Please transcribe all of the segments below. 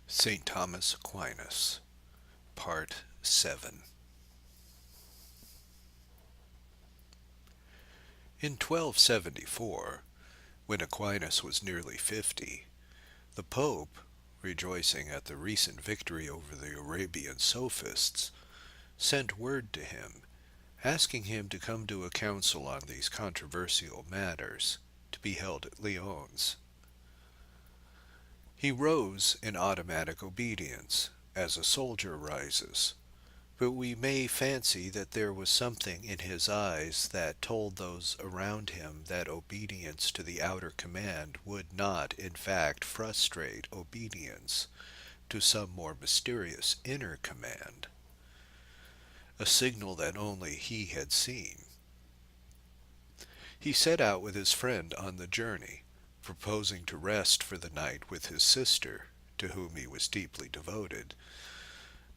St. Thomas Aquinas, Part 7. In 1274, when Aquinas was nearly 50, the Pope, rejoicing at the recent victory over the Arabian sophists, sent word to him, asking him to come to a council on these controversial matters, to be held at Lyons. He rose in automatic obedience, as a soldier rises, but we may fancy that there was something in his eyes that told those around him that obedience to the outer command would not, in fact, frustrate obedience to some more mysterious inner command, a signal that only he had seen. He set out with his friend on the journey, proposing to rest for the night with his sister, to whom he was deeply devoted,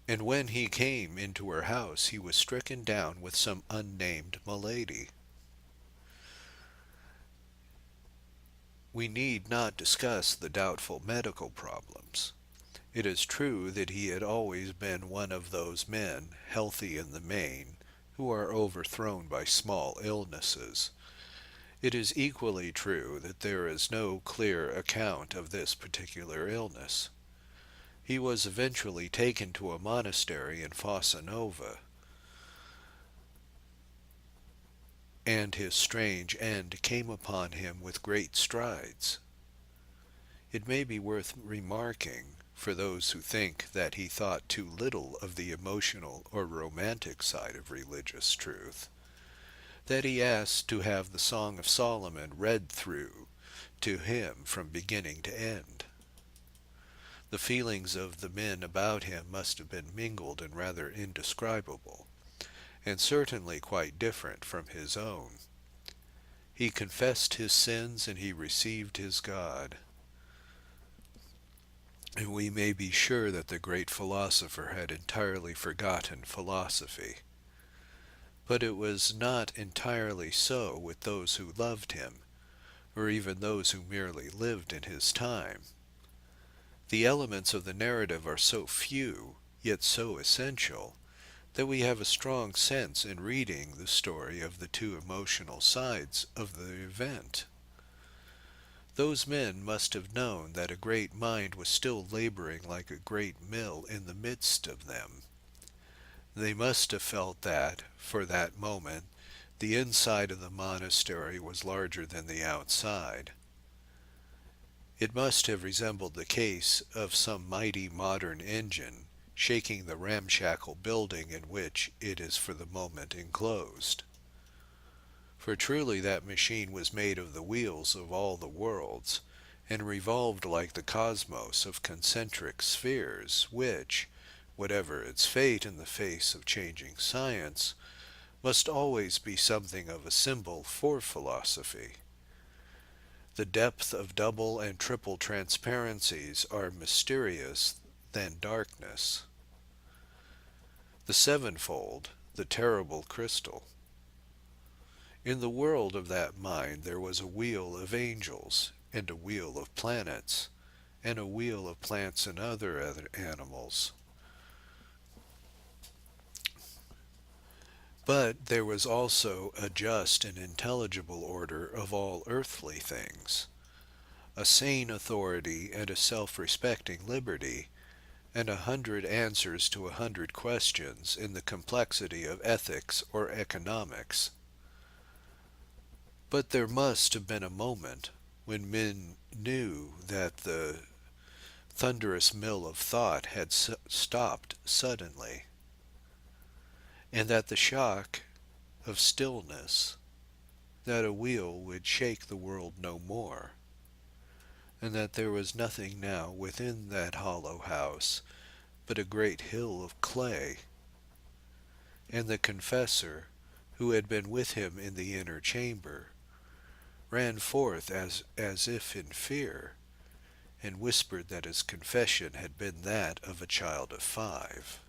and when he came into her house he was stricken down with some unnamed malady. We need not discuss the doubtful medical problems. It is true that he had always been one of those men, healthy in the main, who are overthrown by small illnesses. It is equally true that there is no clear account of this particular illness. He was eventually taken to a monastery in Fossa Nova, and his strange end came upon him with great strides. It may be worth remarking, for those who think that he thought too little of the emotional or romantic side of religious truth, that he asked to have the Song of Solomon read through to him from beginning to end. The feelings of the men about him must have been mingled and rather indescribable, and certainly quite different from his own. He confessed his sins and he received his God. And we may be sure that the great philosopher had entirely forgotten philosophy. But it was not entirely so with those who loved him, or even those who merely lived in his time. The elements of the narrative are so few, yet so essential, that we have a strong sense in reading the story of the two emotional sides of the event. Those men must have known that a great mind was still laboring like a great mill in the midst of them. They must have felt that, for that moment, the inside of the monastery was larger than the outside. It must have resembled the case of some mighty modern engine shaking the ramshackle building in which it is for the moment enclosed. For truly that machine was made of the wheels of all the worlds, and revolved like the cosmos of concentric spheres, which, whatever its fate in the face of changing science, must always be something of a symbol for philosophy. The depth of double and triple transparencies are mysterious than darkness. The sevenfold, the terrible crystal. In the world of that mind there was a wheel of angels, and a wheel of planets, and a wheel of plants and other animals. But there was also a just and intelligible order of all earthly things, a sane authority and a self-respecting liberty, and 100 answers to 100 questions in the complexity of ethics or economics. But there must have been a moment when men knew that the thunderous mill of thought had stopped suddenly, and that the shock of stillness, that a wheel would shake the world no more, and that there was nothing now within that hollow house but a great hill of clay, and the confessor, who had been with him in the inner chamber, ran forth as if in fear, and whispered that his confession had been that of a child of 5.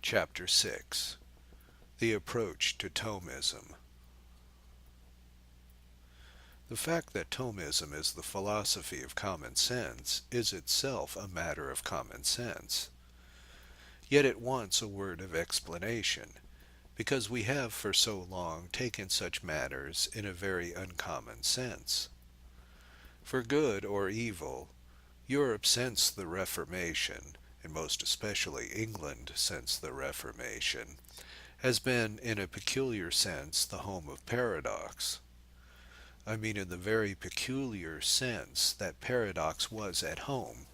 Chapter 6. The Approach to Thomism. The fact that Thomism is the philosophy of common sense is itself a matter of common sense. Yet it wants a word of explanation, because we have for so long taken such matters in a very uncommon sense. For good or evil, Europe since the Reformation, and most especially England since the Reformation, has been in a peculiar sense the home of paradox. I mean in the very peculiar sense that paradox was at home,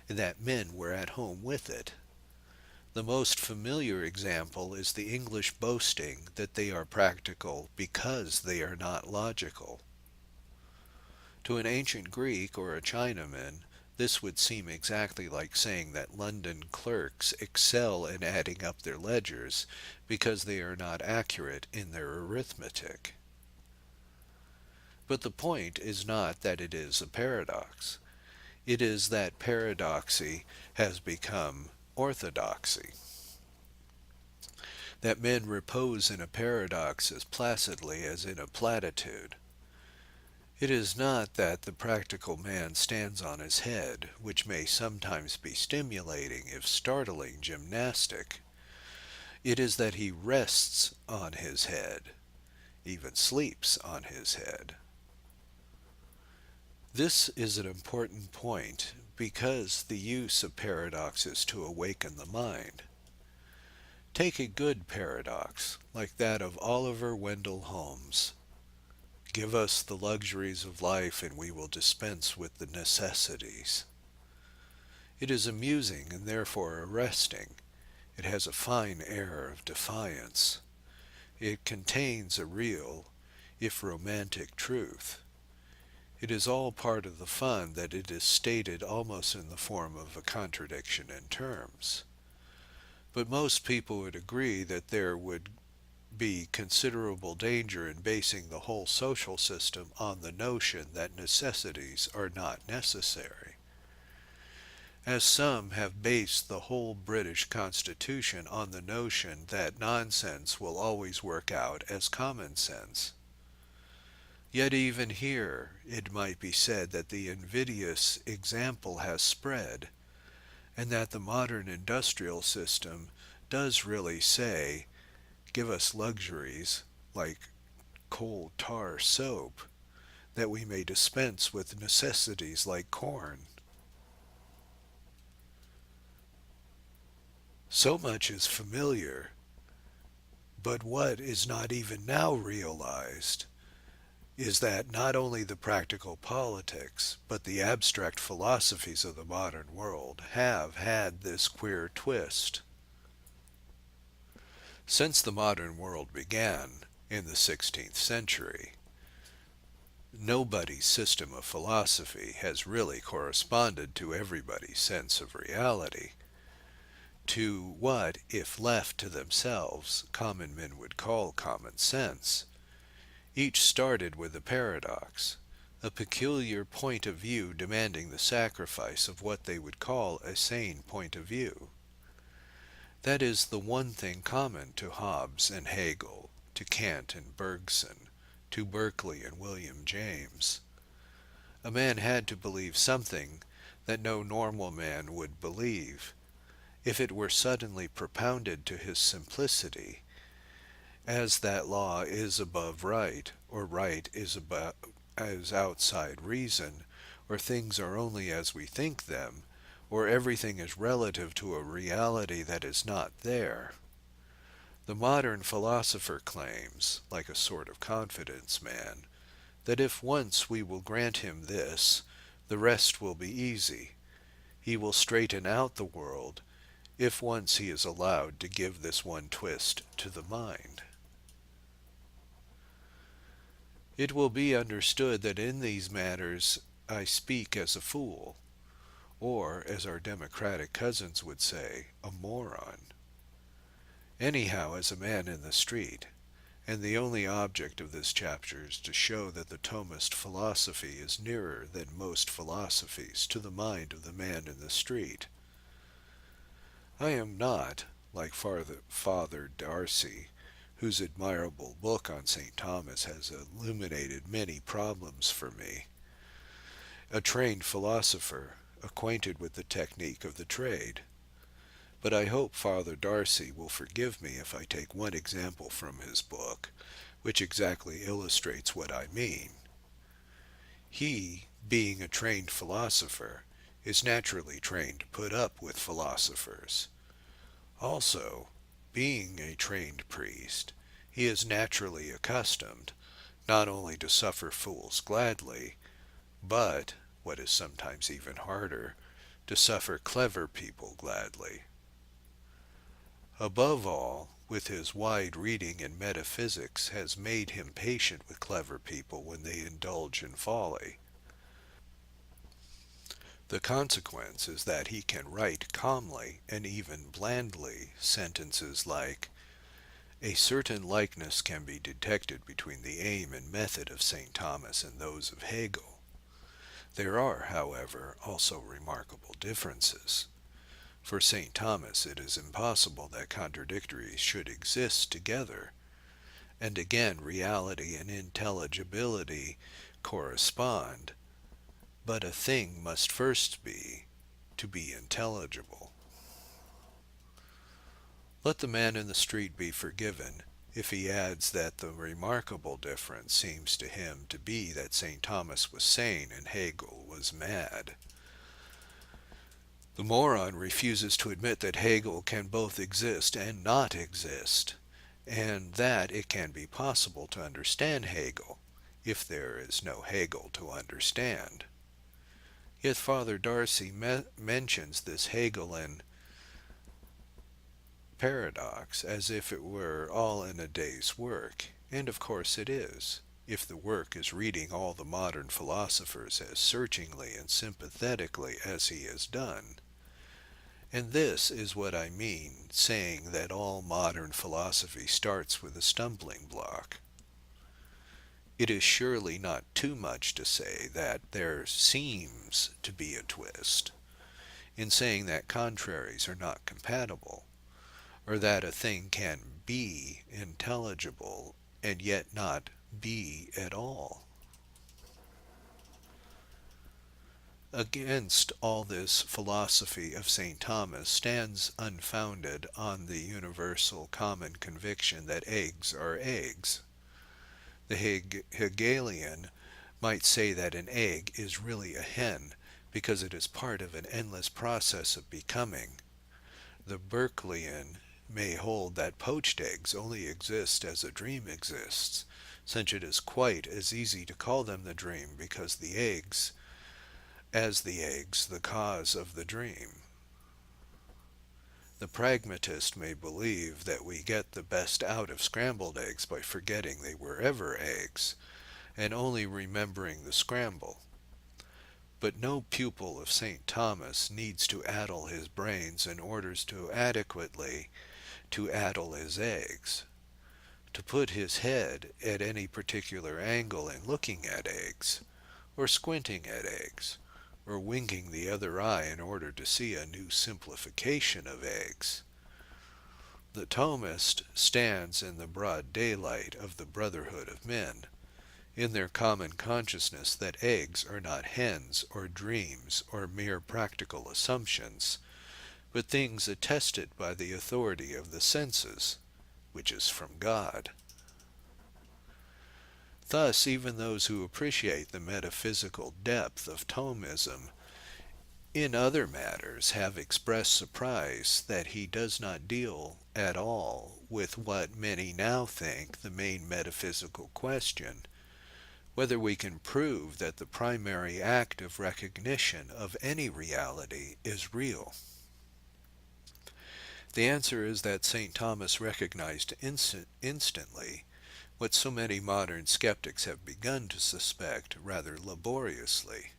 and that men were at home with it. The most familiar example is the English boasting that they are practical because they are not logical. To an ancient Greek or a Chinaman, this would seem exactly like saying that London clerks excel in adding up their ledgers because they are not accurate in their arithmetic. But the point is not that it is a paradox. It is that paradoxy has become orthodoxy. That men repose in a paradox as placidly as in a platitude. It is not that the practical man stands on his head, which may sometimes be stimulating, if startling, gymnastic. It is that he rests on his head, even sleeps on his head. This is an important point because the use of paradox is to awaken the mind. Take a good paradox, like that of Oliver Wendell Holmes. Give us the luxuries of life and we will dispense with the necessities. It is amusing and therefore arresting. It has a fine air of defiance. It contains a real, if romantic, truth. It is all part of the fun that it is stated almost in the form of a contradiction in terms. But most people would agree that there would be considerable danger in basing the whole social system on the notion that necessities are not necessary. As some have based the whole British Constitution on the notion that nonsense will always work out as common sense. Yet even here it might be said that the invidious example has spread, and that the modern industrial system does really say, give us luxuries like coal tar soap, that we may dispense with necessities like corn. So much is familiar, but what is not even now realized is that not only the practical politics, but the abstract philosophies of the modern world have had this queer twist. Since the modern world began in the 16th century, nobody's system of philosophy has really corresponded to everybody's sense of reality, to what, if left to themselves, common men would call common sense. Each started with a paradox, a peculiar point of view demanding the sacrifice of what they would call a sane point of view. That is the one thing common to Hobbes and Hegel, to Kant and Bergson, to Berkeley and William James. A man had to believe something that no normal man would believe. If it were suddenly propounded to his simplicity, as that law is above right, or right is outside reason, or things are only as we think them, or everything is relative to a reality that is not there. The modern philosopher claims, like a sort of confidence man, that if once we will grant him this, the rest will be easy. He will straighten out the world, if once he is allowed to give this one twist to the mind. It will be understood that in these matters I speak as a fool, or, as our democratic cousins would say, a moron. Anyhow, as a man in the street, and the only object of this chapter is to show that the Thomist philosophy is nearer than most philosophies to the mind of the man in the street. I am not, like Father Darcy, whose admirable book on St. Thomas has illuminated many problems for me, a trained philosopher, acquainted with the technique of the trade. But I hope Father Darcy will forgive me if I take one example from his book, which exactly illustrates what I mean. He, being a trained philosopher, is naturally trained to put up with philosophers. Also, being a trained priest, he is naturally accustomed not only to suffer fools gladly, but, what is sometimes even harder, to suffer clever people gladly. Above all, with his wide reading in metaphysics has made him patient with clever people when they indulge in folly. The consequence is that he can write calmly and even blandly sentences like, "A certain likeness can be detected between the aim and method of St. Thomas and those of Hegel. There are, however, also remarkable differences. For St. Thomas it is impossible that contradictories should exist together, and again reality and intelligibility correspond, but a thing must first be to be intelligible." Let the man in the street be forgiven if he adds that the remarkable difference seems to him to be that St. Thomas was sane and Hegel was mad. The moron refuses to admit that Hegel can both exist and not exist, and that it can be possible to understand Hegel if there is no Hegel to understand. Yet Father Darcy mentions this Hegelian paradox as if it were all in a day's work, and of course it is, if the work is reading all the modern philosophers as searchingly and sympathetically as he has done. And this is what I mean, saying that all modern philosophy starts with a stumbling block. It is surely not too much to say that there seems to be a twist in saying that contraries are not compatible, or that a thing can be intelligible and yet not be at all. Against all this philosophy of St. Thomas stands unfounded on the universal common conviction that eggs are eggs. The Hegelian might say that an egg is really a hen because it is part of an endless process of becoming. The Berkeleyan may hold that poached eggs only exist as a dream exists, since it is quite as easy to call them the dream because the eggs the cause of the dream. The pragmatist may believe that we get the best out of scrambled eggs by forgetting they were ever eggs, and only remembering the scramble. But no pupil of St. Thomas needs to addle his brains in order to adequately to addle his eggs. To put his head at any particular angle in looking at eggs, or squinting at eggs, or winking the other eye in order to see a new simplification of eggs. The Thomist stands in the broad daylight of the brotherhood of men, in their common consciousness that eggs are not hens or dreams or mere practical assumptions, but things attested by the authority of the senses, which is from God. Thus, even those who appreciate the metaphysical depth of Thomism in other matters have expressed surprise that he does not deal at all with what many now think the main metaphysical question, whether we can prove that the primary act of recognition of any reality is real. The answer is that St. Thomas recognized instantly what so many modern skeptics have begun to suspect rather laboriously,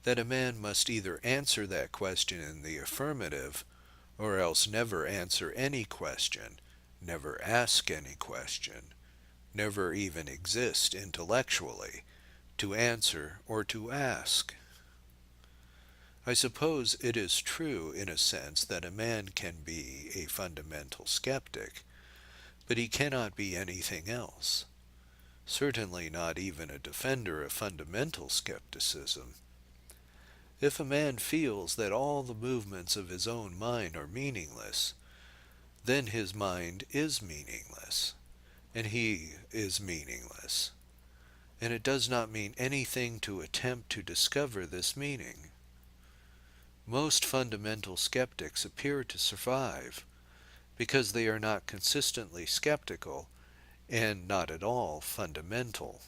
that a man must either answer that question in the affirmative, or else never answer any question, never ask any question, never even exist intellectually, to answer or to ask. I suppose it is true in a sense that a man can be a fundamental skeptic, But he cannot be anything else, certainly not even a defender of fundamental skepticism. If a man feels that all the movements of his own mind are meaningless, then his mind is meaningless, and he is meaningless, and it does not mean anything to attempt to discover this meaning. Most fundamental skeptics appear to survive because they are not consistently skeptical and not at all fundamental.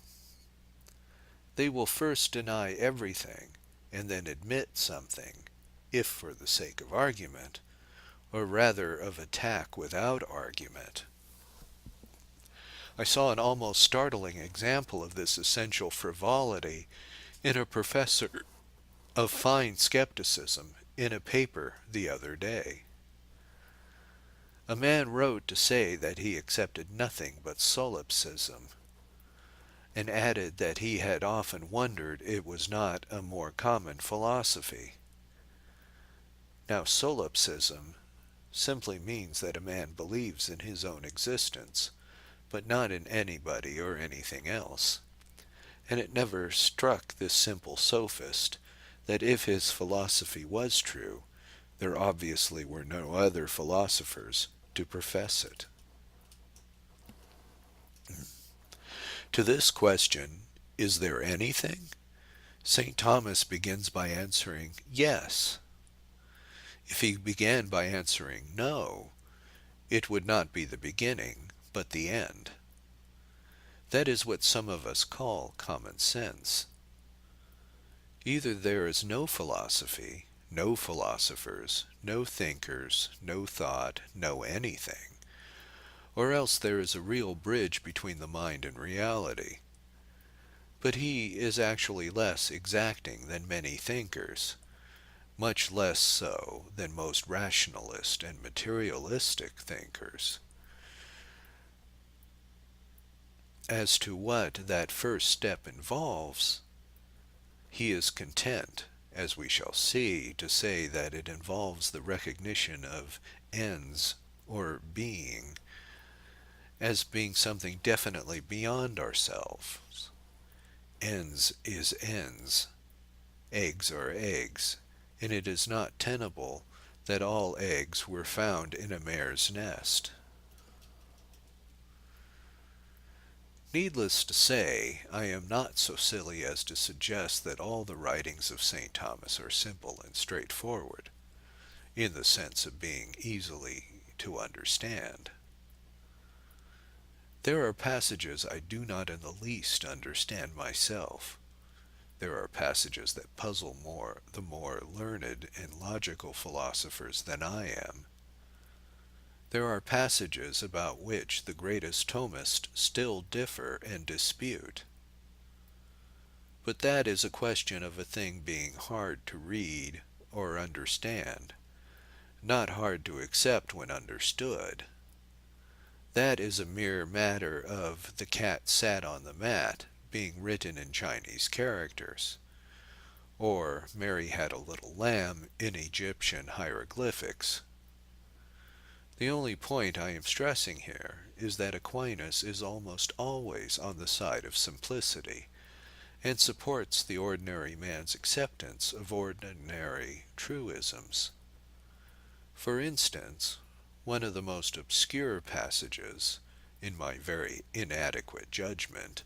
They will first deny everything and then admit something, if for the sake of argument, or rather of attack without argument. I saw an almost startling example of this essential frivolity in a professor of fine skepticism in a paper the other day. A man wrote to say that he accepted nothing but solipsism, and added that he had often wondered it was not a more common philosophy. Now, solipsism simply means that a man believes in his own existence, but not in anybody or anything else. And it never struck this simple sophist that if his philosophy was true, there obviously were no other philosophers to profess it. To this question, is there anything? St. Thomas begins by answering yes. If he began by answering no, it would not be the beginning, but the end. That is what some of us call common sense. Either there is no philosophy, no philosophers, no thinkers, no thought, no anything, or else there is a real bridge between the mind and reality. But he is actually less exacting than many thinkers, much less so than most rationalist and materialistic thinkers. As to what that first step involves, he is content, as we shall see, to say that it involves the recognition of ens, or being, as being something definitely beyond ourselves. Ens is ens, eggs are eggs, and it is not tenable that all eggs were found in a mare's nest. Needless to say, I am not so silly as to suggest that all the writings of St. Thomas are simple and straightforward, in the sense of being easily to understand. There are passages I do not in the least understand myself. There are passages that puzzle the more learned and logical philosophers than I am. There are passages about which the greatest Thomists still differ and dispute. But that is a question of a thing being hard to read or understand, not hard to accept when understood. That is a mere matter of the cat sat on the mat being written in Chinese characters, or Mary had a little lamb in Egyptian hieroglyphics. The only point I am stressing here is that Aquinas is almost always on the side of simplicity, and supports the ordinary man's acceptance of ordinary truisms. For instance, one of the most obscure passages, in my very inadequate judgment,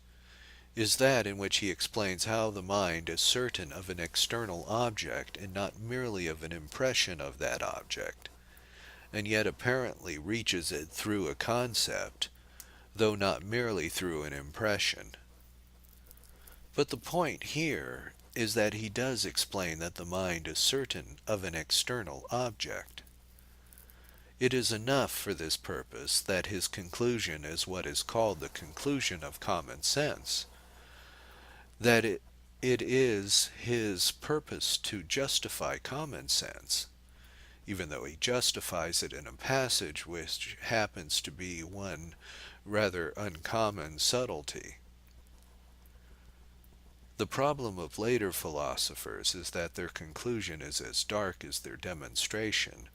is that in which he explains how the mind is certain of an external object and not merely of an impression of that object, and yet apparently reaches it through a concept, though not merely through an impression. But the point here is that he does explain that the mind is certain of an external object. It is enough for this purpose that his conclusion is what is called the conclusion of common sense, that it is his purpose to justify common sense, even though he justifies it in a passage which happens to be one rather uncommon subtlety. The problem of later philosophers is that their conclusion is as dark as their demonstration,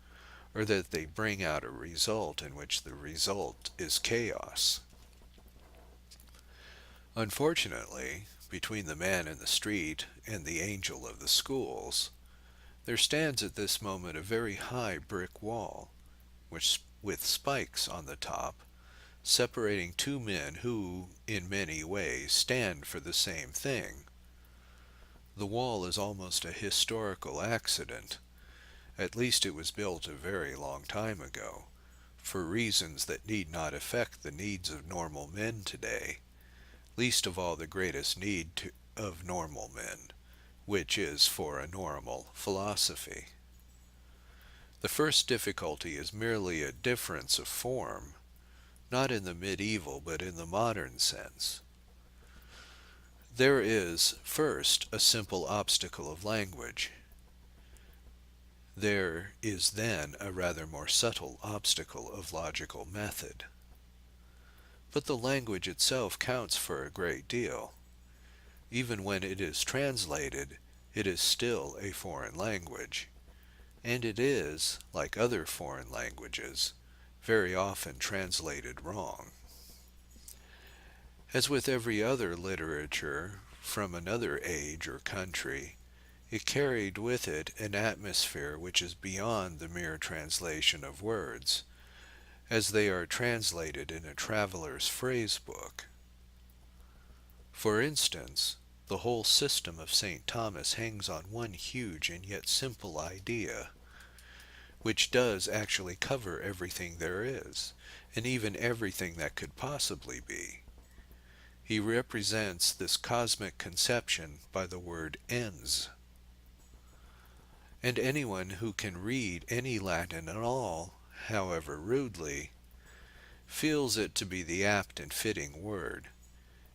or that they bring out a result in which the result is chaos. Unfortunately, between the man in the street and the angel of the schools, there stands at this moment a very high brick wall, which, with spikes on the top, separating two men who, in many ways, stand for the same thing. The wall is almost a historical accident. At least it was built a very long time ago, for reasons that need not affect the needs of normal men today, least of all the greatest of normal men, which is for a normal philosophy. The first difficulty is merely a difference of form, not in the medieval but in the modern sense. There is, first, a simple obstacle of language. There is then a rather more subtle obstacle of logical method. But the language itself counts for a great deal. Even when it is translated, it is still a foreign language, and it is, like other foreign languages, very often translated wrong. As with every other literature from another age or country, it carried with it an atmosphere which is beyond the mere translation of words, as they are translated in a traveller's phrase book. For instance, the whole system of St. Thomas hangs on one huge and yet simple idea, which does actually cover everything there is, and even everything that could possibly be. He represents this cosmic conception by the word ens. And anyone who can read any Latin at all, however rudely, feels it to be the apt and fitting word,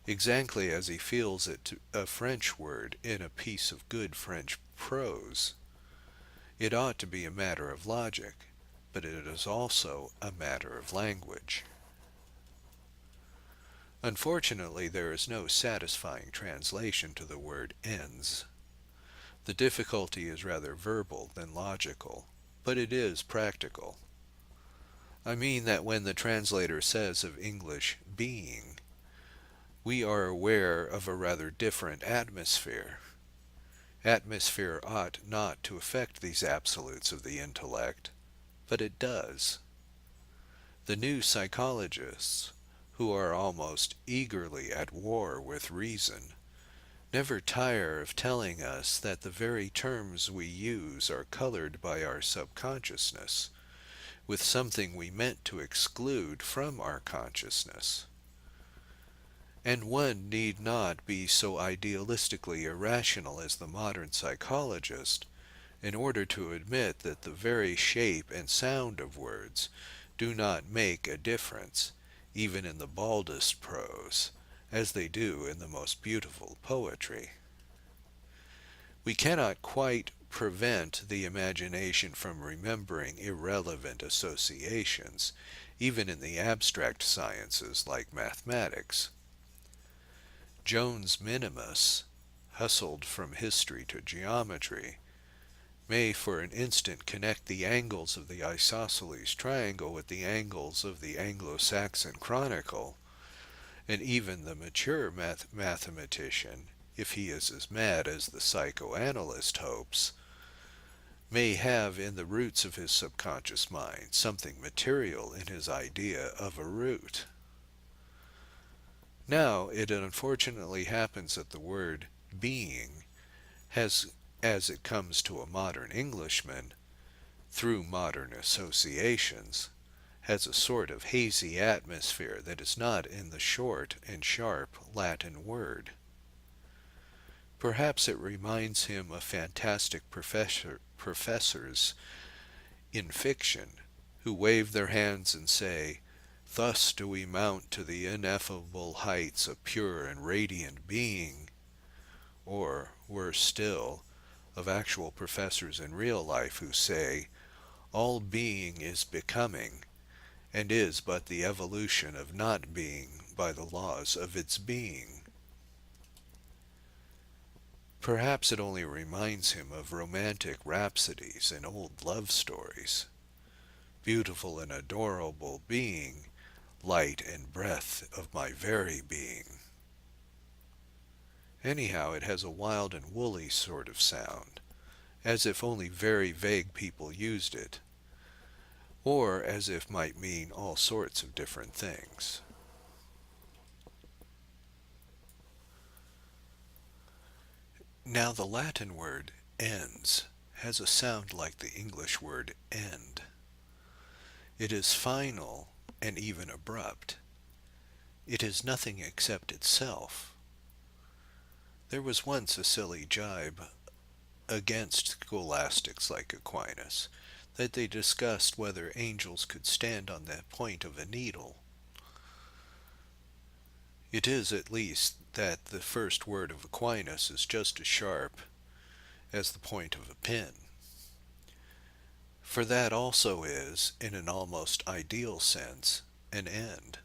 exactly as he feels it a French word in a piece of good French prose. It ought to be a matter of logic, but it is also a matter of language. Unfortunately, there is no satisfying translation to the word ens. The difficulty is rather verbal than logical, but it is practical. I mean that when the translator says of English being, we are aware of a rather different atmosphere. Atmosphere ought not to affect these absolutes of the intellect, but it does. The new psychologists, who are almost eagerly at war with reason, never tire of telling us that the very terms we use are colored by our subconsciousness, with something we meant to exclude from our consciousness. And one need not be so idealistically irrational as the modern psychologist in order to admit that the very shape and sound of words do not make a difference, even in the baldest prose, as they do in the most beautiful poetry. We cannot quite prevent the imagination from remembering irrelevant associations, even in the abstract sciences like mathematics. Jones Minimus, hustled from history to geometry, may for an instant connect the angles of the isosceles triangle with the angles of the Anglo-Saxon chronicle, and even the mature mathematician, if he is as mad as the psychoanalyst hopes, may have in the roots of his subconscious mind something material in his idea of a root. Now, it unfortunately happens that the word being has, as it comes to a modern Englishman, through modern associations, has a sort of hazy atmosphere that is not in the short and sharp Latin word. Perhaps it reminds him of fantastic professors in fiction who wave their hands and say, "Thus do we mount to the ineffable heights of pure and radiant being," or, worse still, of actual professors in real life who say, "All being is becoming, and is but the evolution of not being by the laws of its being." Perhaps it only reminds him of romantic rhapsodies and old love stories. beautiful and adorable being, light and breath of my very being. Anyhow, it has a wild and woolly sort of sound, as if only very vague people used it, or as if might mean all sorts of different things. Now the Latin word ens has a sound like the English word end. It is final and even abrupt. It is nothing except itself. There was once a silly jibe against scholastics like Aquinas, that they discussed whether angels could stand on the point of a needle. It is at least that the first word of Aquinas is just as sharp as the point of a pin. For that also is, in an almost ideal sense, an end.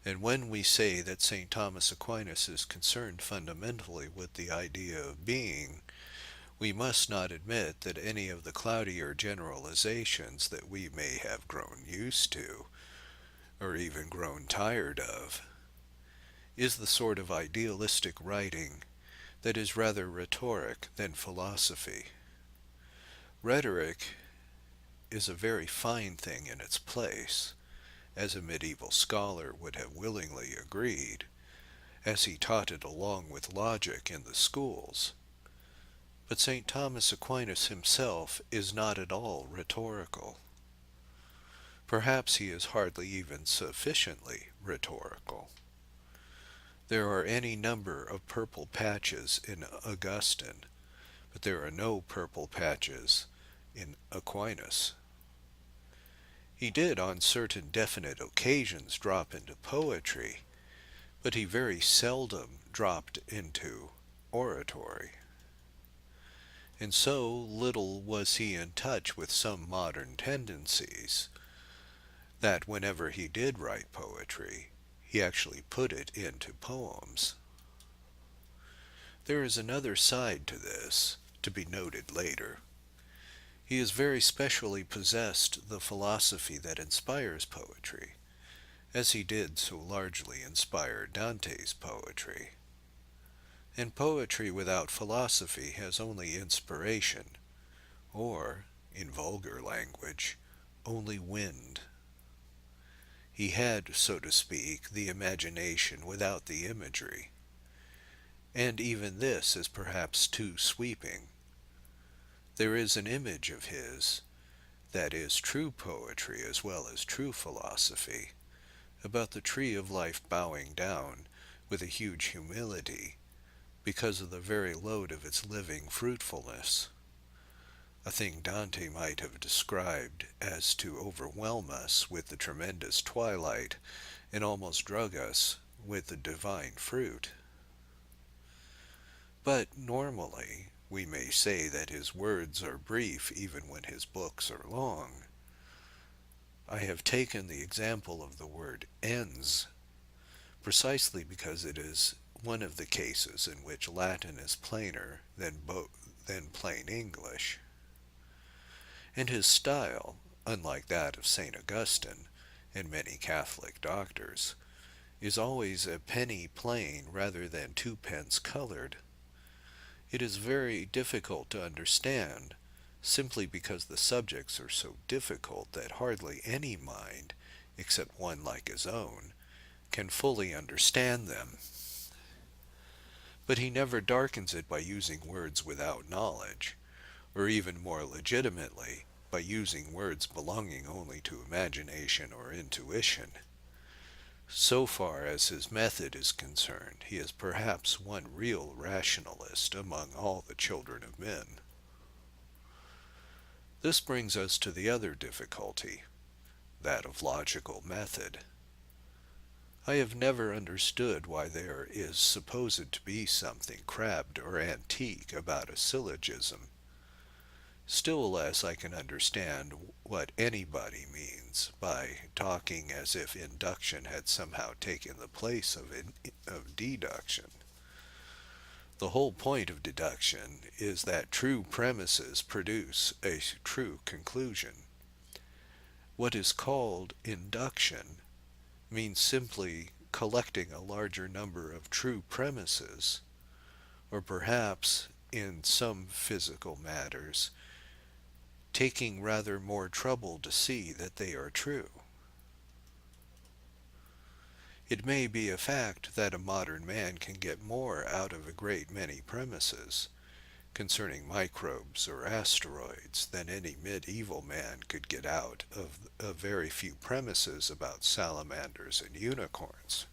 And when we say that St. Thomas Aquinas is concerned fundamentally with the idea of being, we must not admit that any of the cloudier generalizations that we may have grown used to, or even grown tired of, is the sort of idealistic writing that is rather rhetoric than philosophy. Rhetoric is a very fine thing in its place, as a medieval scholar would have willingly agreed, as he taught it along with logic in the schools. But St. Thomas Aquinas himself is not at all rhetorical. Perhaps he is hardly even sufficiently rhetorical. There are any number of purple patches in Augustine, but there are no purple patches in Aquinas. He did on certain definite occasions drop into poetry, but he very seldom dropped into oratory. And so little was he in touch with some modern tendencies, that whenever he did write poetry, he actually put it into poems. There is another side to this, to be noted later. He has very specially possessed the philosophy that inspires poetry, as he did so largely inspire Dante's poetry. And poetry without philosophy has only inspiration, or, in vulgar language, only wind. He had, so to speak, the imagination without the imagery. And even this is perhaps too sweeping. There is an image of his, that is true poetry as well as true philosophy, about the tree of life bowing down with a huge humility because of the very load of its living fruitfulness, a thing Dante might have described as to overwhelm us with the tremendous twilight and almost drug us with the divine fruit. But normally, we may say that his words are brief even when his books are long. I have taken the example of the word ens precisely because it is one of the cases in which Latin is plainer than plain English. And his style, unlike that of St. Augustine and many Catholic doctors, is always a penny plain rather than twopence colored. It is very difficult to understand, simply because the subjects are so difficult that hardly any mind, except one like his own, can fully understand them. But he never darkens it by using words without knowledge, or even more legitimately, by using words belonging only to imagination or intuition. So far as his method is concerned, he is perhaps one real rationalist among all the children of men. This brings us to the other difficulty, that of logical method. I have never understood why there is supposed to be something crabbed or antique about a syllogism. Still less I can understand what anybody means by talking as if induction had somehow taken the place of deduction. The whole point of deduction is that true premises produce a true conclusion. What is called induction means simply collecting a larger number of true premises, or perhaps, in some physical matters, taking rather more trouble to see that they are true. It may be a fact that a modern man can get more out of a great many premises concerning microbes or asteroids than any medieval man could get out of a very few premises about salamanders and unicorns.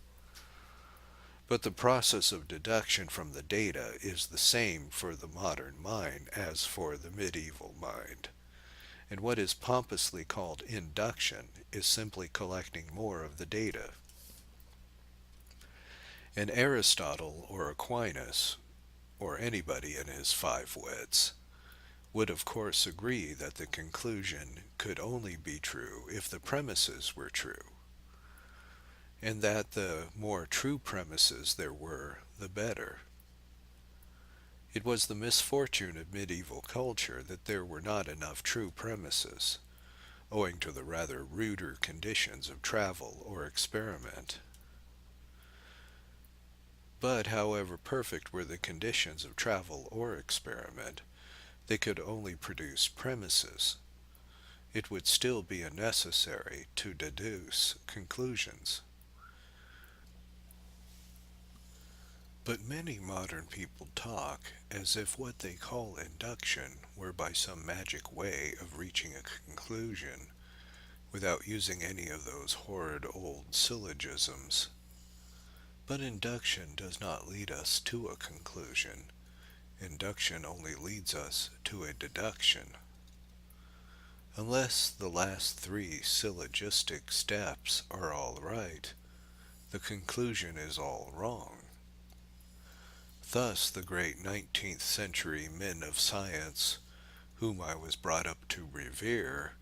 But the process of deduction from the data is the same for the modern mind as for the medieval mind, and what is pompously called induction is simply collecting more of the data. And Aristotle or Aquinas, or anybody in his 5 wits, would of course agree that the conclusion could only be true if the premises were true, and that the more true premises there were, the better. It was the misfortune of medieval culture that there were not enough true premises, owing to the rather ruder conditions of travel or experiment. But however perfect were the conditions of travel or experiment, they could only produce premises. It would still be unnecessary to deduce conclusions. But many modern people talk as if what they call induction were by some magic way of reaching a conclusion without using any of those horrid old syllogisms. But induction does not lead us to a conclusion. Induction only leads us to a deduction. Unless the last 3 syllogistic steps are all right, the conclusion is all wrong. Thus the great 19th century men of science, whom I was brought up to revere,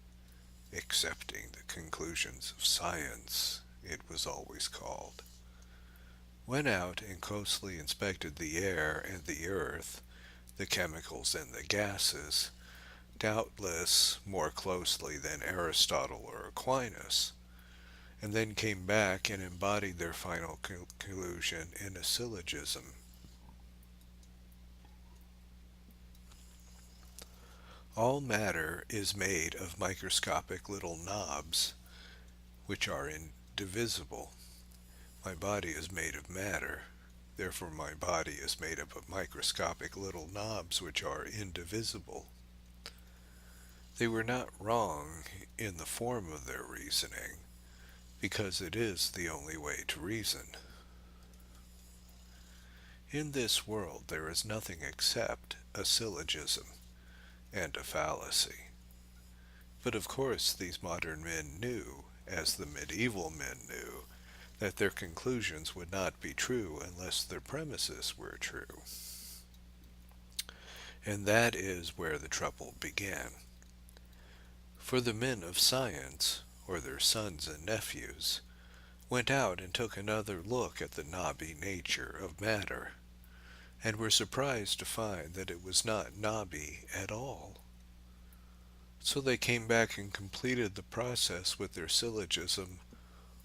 accepting the conclusions of science, it was always called, went out and closely inspected the air and the earth, the chemicals and the gases, doubtless more closely than Aristotle or Aquinas, and then came back and embodied their final conclusion in a syllogism. All matter is made of microscopic little knobs, which are indivisible. My body is made of matter, therefore my body is made up of microscopic little knobs which are indivisible. They were not wrong in the form of their reasoning, because it is the only way to reason. In this world there is nothing except a syllogism and a fallacy. But of course these modern men knew, as the medieval men knew, that their conclusions would not be true unless their premises were true. And that is where the trouble began. For the men of science, or their sons and nephews, went out and took another look at the knobby nature of matter, and were surprised to find that it was not knobby at all. So they came back and completed the process with their syllogism,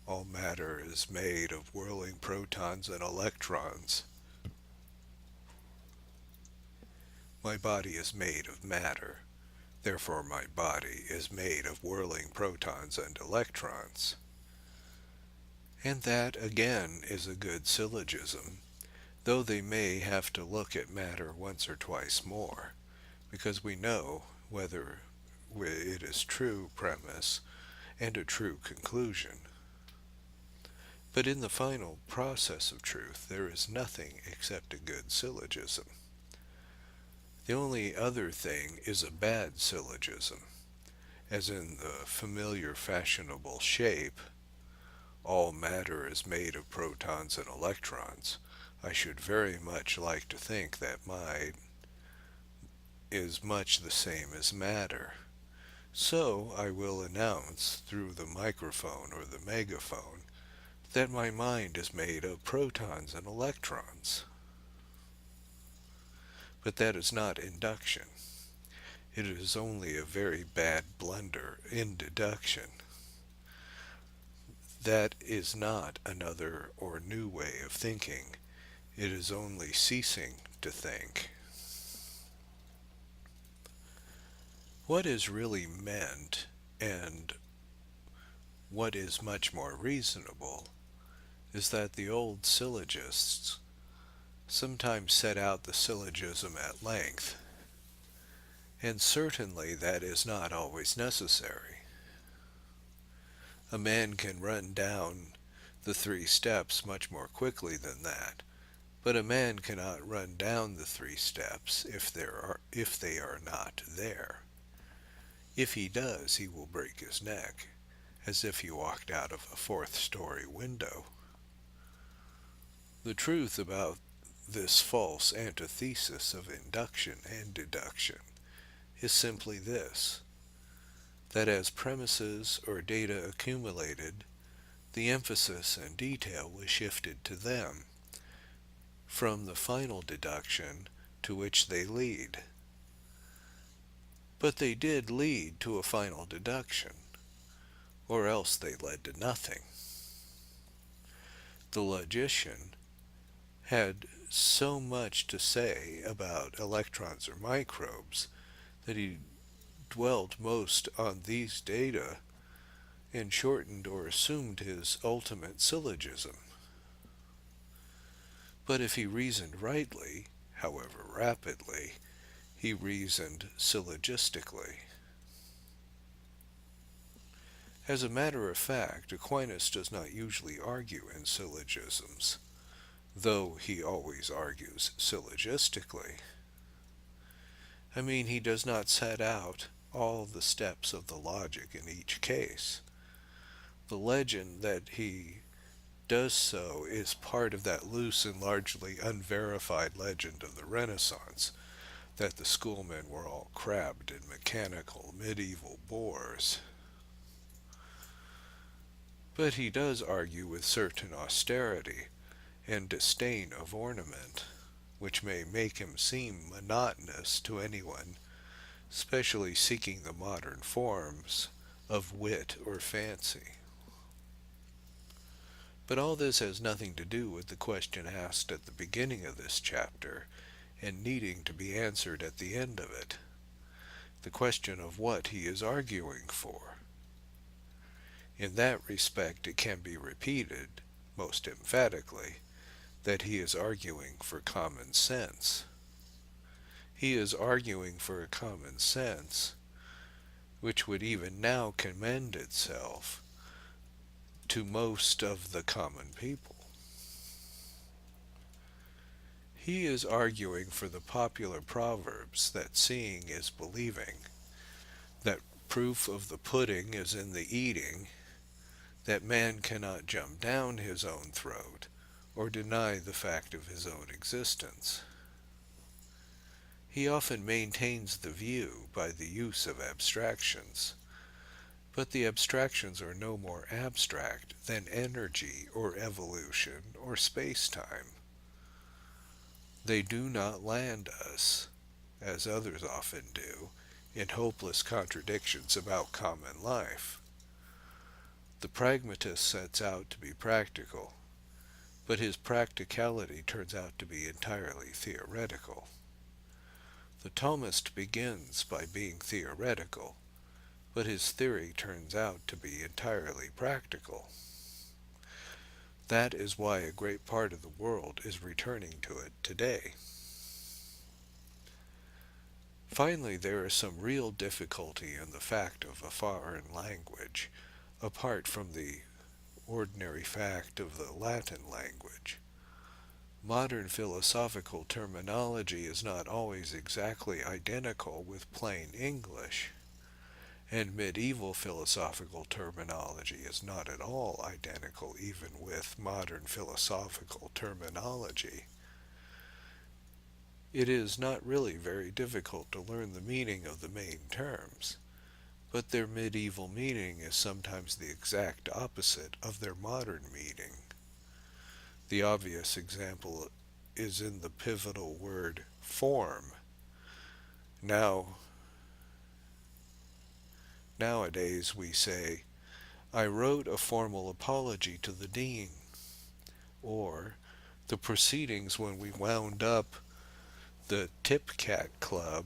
all matter is made of whirling protons and electrons. My body is made of matter, therefore my body is made of whirling protons and electrons. And that, again, is a good syllogism, though they may have to look at matter once or twice more, because we know whether it is true premise and a true conclusion. But in the final process of truth there is nothing except a good syllogism. The only other thing is a bad syllogism, as in the familiar fashionable shape, all matter is made of protons and electrons. I should very much like to think that mine is much the same as matter. So I will announce through the microphone or the megaphone that my mind is made of protons and electrons. But that is not induction. It is only a very bad blunder in deduction. That is not another or new way of thinking. It is only ceasing to think. What is really meant, and what is much more reasonable, is that the old syllogists sometimes set out the syllogism at length, and certainly that is not always necessary. A man can run down the three steps much more quickly than that, but a man cannot run down the three steps if they are not there. If he does, he will break his neck, as if he walked out of a fourth-story window. The truth about this false antithesis of induction and deduction is simply this, that as premises or data accumulated, the emphasis and detail was shifted to them, from the final deduction to which they lead. But they did lead to a final deduction, or else they led to nothing. The logician had so much to say about electrons or microbes that he dwelt most on these data and shortened or assumed his ultimate syllogism. But if he reasoned rightly, however rapidly, he reasoned syllogistically. As a matter of fact, Aquinas does not usually argue in syllogisms, though he always argues syllogistically. I mean, he does not set out all the steps of the logic in each case. The legend that he does so is part of that loose and largely unverified legend of the Renaissance, that the schoolmen were all crabbed and mechanical medieval bores. But he does argue with certain austerity and disdain of ornament, which may make him seem monotonous to anyone, especially seeking the modern forms of wit or fancy. But all this has nothing to do with the question asked at the beginning of this chapter and needing to be answered at the end of it, the question of what he is arguing for. In that respect it can be repeated, most emphatically, that he is arguing for common sense. He is arguing for a common sense which would even now commend itself to most of the common people. He is arguing for the popular proverbs that seeing is believing, that proof of the pudding is in the eating, that man cannot jump down his own throat or deny the fact of his own existence. He often maintains the view by the use of abstractions, but the abstractions are no more abstract than energy or evolution or space-time. They do not land us, as others often do, in hopeless contradictions about common life. The pragmatist sets out to be practical, but his practicality turns out to be entirely theoretical. The Thomist begins by being theoretical, but his theory turns out to be entirely practical. That is why a great part of the world is returning to it today. Finally, there is some real difficulty in the fact of a foreign language, apart from the ordinary fact of the Latin language. Modern philosophical terminology is not always exactly identical with plain English, and medieval philosophical terminology is not at all identical even with modern philosophical terminology. It is not really very difficult to learn the meaning of the main terms, but their medieval meaning is sometimes the exact opposite of their modern meaning. The obvious example is in the pivotal word form. Nowadays we say, I wrote a formal apology to the dean, or the proceedings when we wound up the Tip Cat Club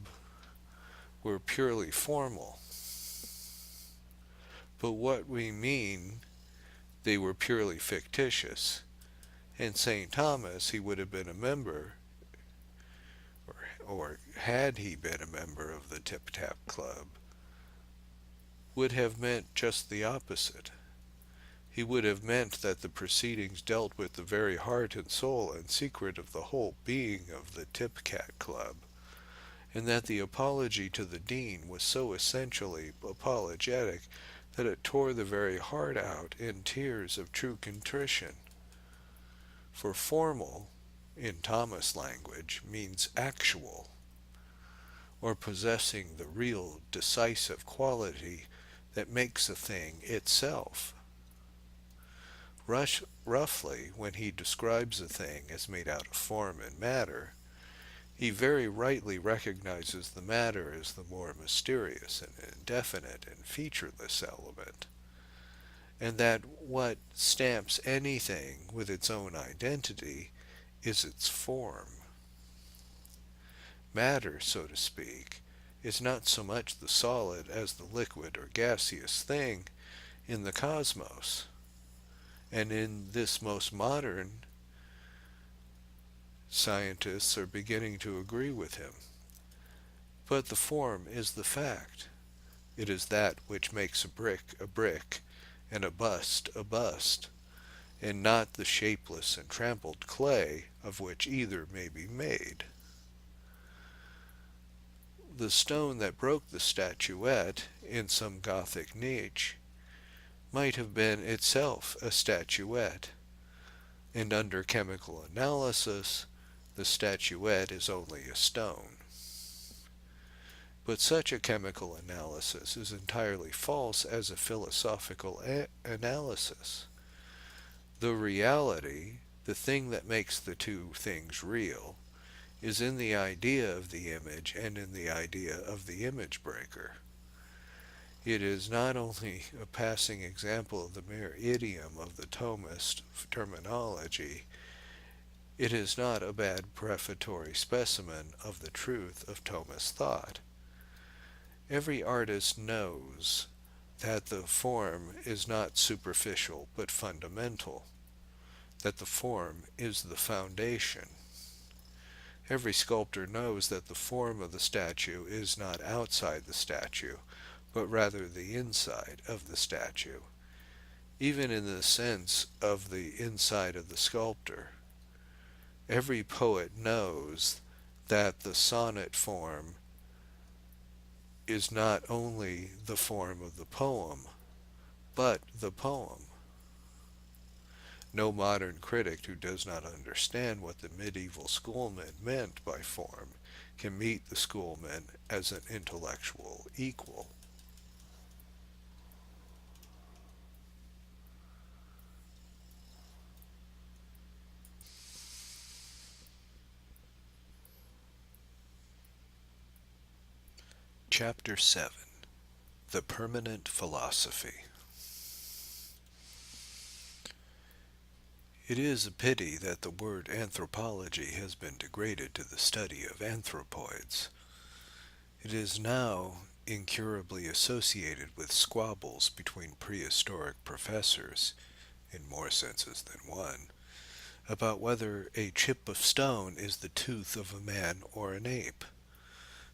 were purely formal. But what we mean, they were purely fictitious. And St. Thomas, he would have been a member, or had he been a member of the Tip Tap Club, would have meant just the opposite. He would have meant that the proceedings dealt with the very heart and soul and secret of the whole being of the Tip Cat Club, and that the apology to the dean was so essentially apologetic that it tore the very heart out in tears of true contrition. For formal, in Thomas language, means actual, or possessing the real decisive quality that makes a thing itself. Roughly, when he describes a thing as made out of form and matter, he very rightly recognizes the matter as the more mysterious and indefinite and featureless element, and that what stamps anything with its own identity is its form. Matter, so to speak, is not so much the solid as the liquid or gaseous thing in the cosmos, and in this most modern, scientists are beginning to agree with him. But the form is the fact. It is that which makes a brick, and a bust, and not the shapeless and trampled clay of which either may be made. The stone that broke the statuette in some Gothic niche might have been itself a statuette, and under chemical analysis, the statuette is only a stone. But such a chemical analysis is entirely false as a philosophical analysis. The reality, the thing that makes the two things real, is in the idea of the image and in the idea of the image breaker. It is not only a passing example of the mere idiom of the Thomist terminology, it is not a bad prefatory specimen of the truth of Thomist thought. Every artist knows that the form is not superficial but fundamental, that the form is the foundation. Every sculptor knows that the form of the statue is not outside the statue, but rather the inside of the statue, even in the sense of the inside of the sculptor. Every poet knows that the sonnet form is not only the form of the poem, but the poem. No modern critic who does not understand what the medieval schoolmen meant by form can meet the schoolmen as an intellectual equal. Chapter 7. The Permanent Philosophy. It is a pity that the word anthropology has been degraded to the study of anthropoids. It is now incurably associated with squabbles between prehistoric professors, in more senses than one, about whether a chip of stone is the tooth of a man or an ape,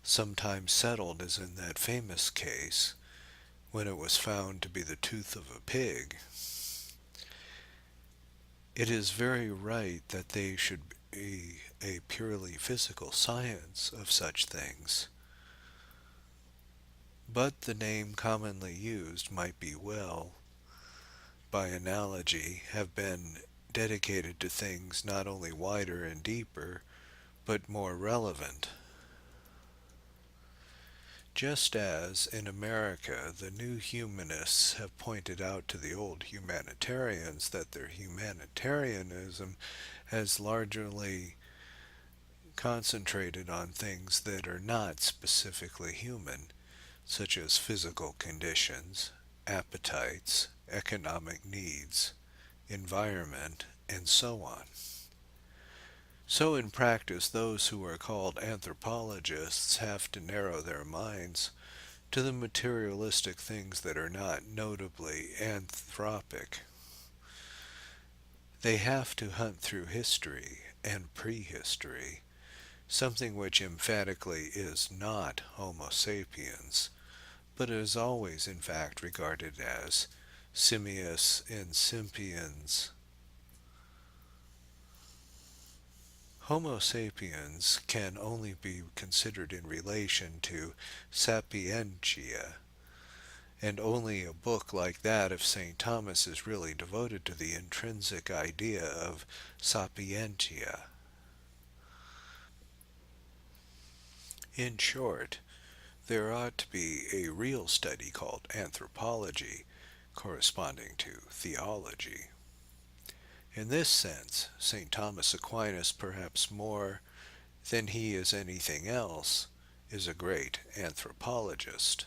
sometimes settled as in that famous case when it was found to be the tooth of a pig. It is very right that they should be a purely physical science of such things, but the name commonly used might be well, by analogy, have been dedicated to things not only wider and deeper, but more relevant. Just as, in America, the new humanists have pointed out to the old humanitarians that their humanitarianism has largely concentrated on things that are not specifically human, such as physical conditions, appetites, economic needs, environment, and so on. So in practice, those who are called anthropologists have to narrow their minds to the materialistic things that are not notably anthropic. They have to hunt through history and prehistory, something which emphatically is not Homo sapiens, but is always in fact regarded as simius insimpiens. Homo sapiens can only be considered in relation to sapientia, and only a book like that of St. Thomas is really devoted to the intrinsic idea of sapientia. In short, there ought to be a real study called anthropology, corresponding to theology. In this sense, St. Thomas Aquinas, perhaps more than he is anything else, is a great anthropologist.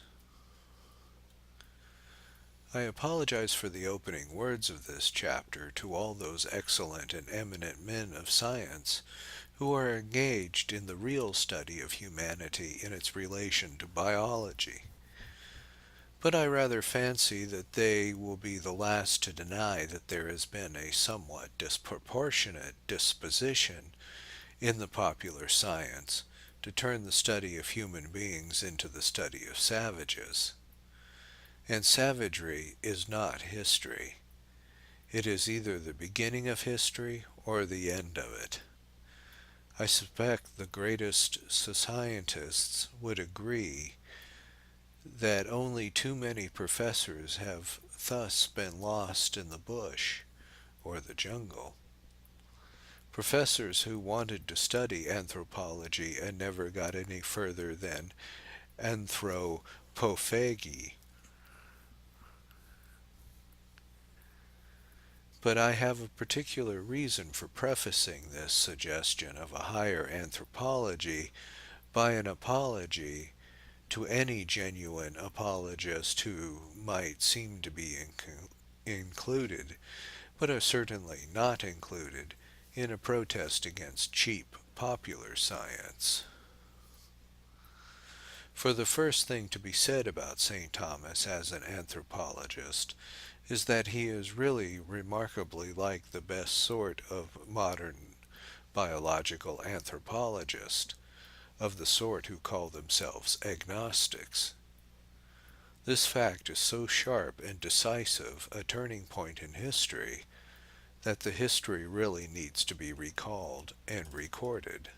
I apologize for the opening words of this chapter to all those excellent and eminent men of science who are engaged in the real study of humanity in its relation to biology. But I rather fancy that they will be the last to deny that there has been a somewhat disproportionate disposition in the popular science to turn the study of human beings into the study of savages. And savagery is not history. It is either the beginning of history or the end of it. I suspect the greatest scientists would agree that only too many professors have thus been lost in the bush or the jungle. Professors who wanted to study anthropology and never got any further than anthropophagy. But I have a particular reason for prefacing this suggestion of a higher anthropology by an apology to any genuine apologist who might seem to be included, but are certainly not included, in a protest against cheap popular science. For the first thing to be said about St. Thomas as an anthropologist is that he is really remarkably like the best sort of modern biological anthropologist, of the sort who call themselves agnostics. This fact is so sharp and decisive a turning point in history that the history really needs to be recalled and recorded.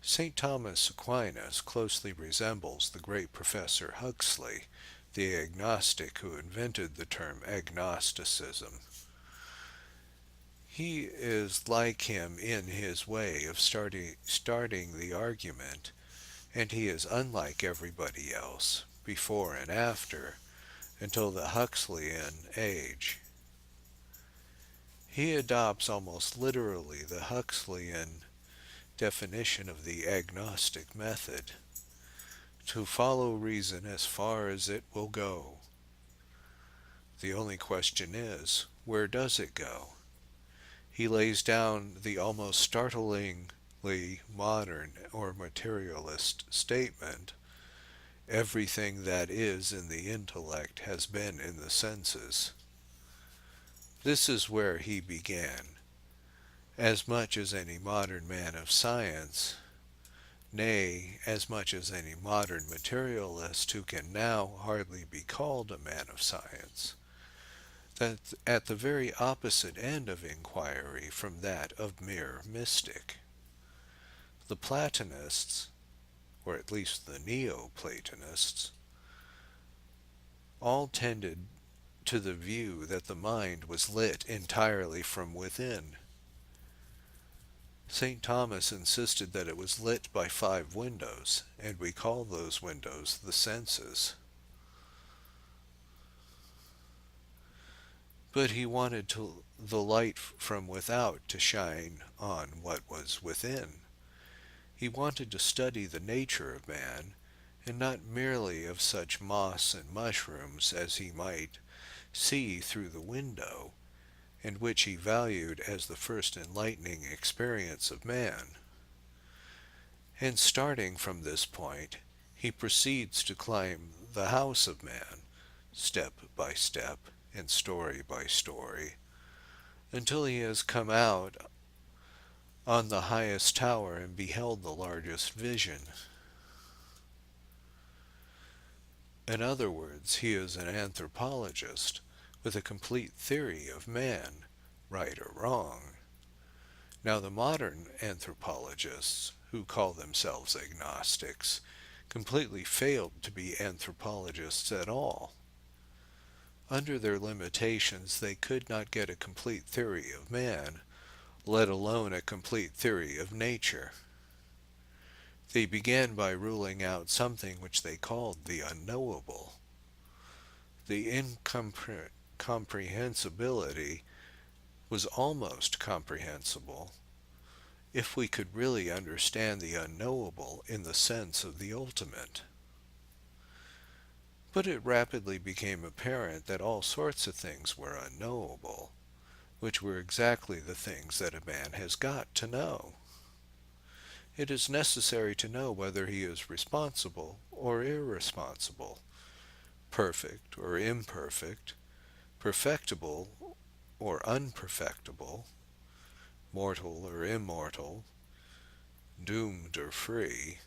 St. Thomas Aquinas closely resembles the great Professor Huxley, the agnostic who invented the term agnosticism. He is like him in his way of starting the argument, and he is unlike everybody else, before and after, until the Huxleyan age. He adopts almost literally the Huxleyan definition of the agnostic method, to follow reason as far as it will go. The only question is, where does it go? He lays down the almost startlingly modern or materialist statement, everything that is in the intellect has been in the senses. This is where he began. As much as any modern man of science, nay, as much as any modern materialist who can now hardly be called a man of science, that at the very opposite end of inquiry from that of mere mystic. The Platonists, or at least the Neo-Platonists, all tended to the view that the mind was lit entirely from within. St. Thomas insisted that it was lit by 5 windows, and we call those windows the senses. But he wanted the light from without to shine on what was within. He wanted to study the nature of man, and not merely of such moss and mushrooms as he might see through the window, and which he valued as the first enlightening experience of man. And starting from this point, he proceeds to climb the house of man, step by step and story by story, until he has come out on the highest tower and beheld the largest vision. In other words, he is an anthropologist with a complete theory of man, right or wrong. Now the modern anthropologists, who call themselves agnostics, completely failed to be anthropologists at all. Under their limitations, they could not get a complete theory of man, let alone a complete theory of nature. They began by ruling out something which they called the unknowable. The incomprehensibility was almost comprehensible if we could really understand the unknowable in the sense of the ultimate. But it rapidly became apparent that all sorts of things were unknowable, which were exactly the things that a man has got to know. It is necessary to know whether he is responsible or irresponsible, perfect or imperfect, perfectible or unperfectible, mortal or immortal, doomed or free,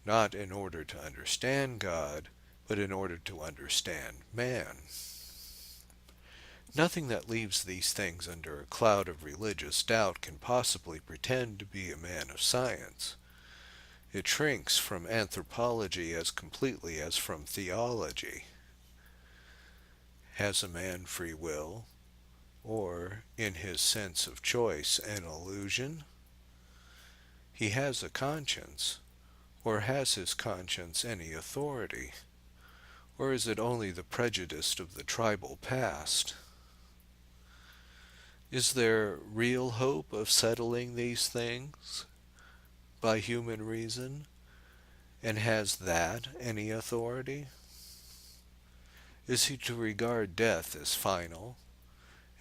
not in order to understand God, but in order to understand man. Nothing that leaves these things under a cloud of religious doubt can possibly pretend to be a man of science. It shrinks from anthropology as completely as from theology. Has a man free will, or, in his sense of choice, an illusion? He has a conscience, or has his conscience any authority? Or is it only the prejudice of the tribal past? Is there real hope of settling these things by human reason? And has that any authority? Is he to regard death as final?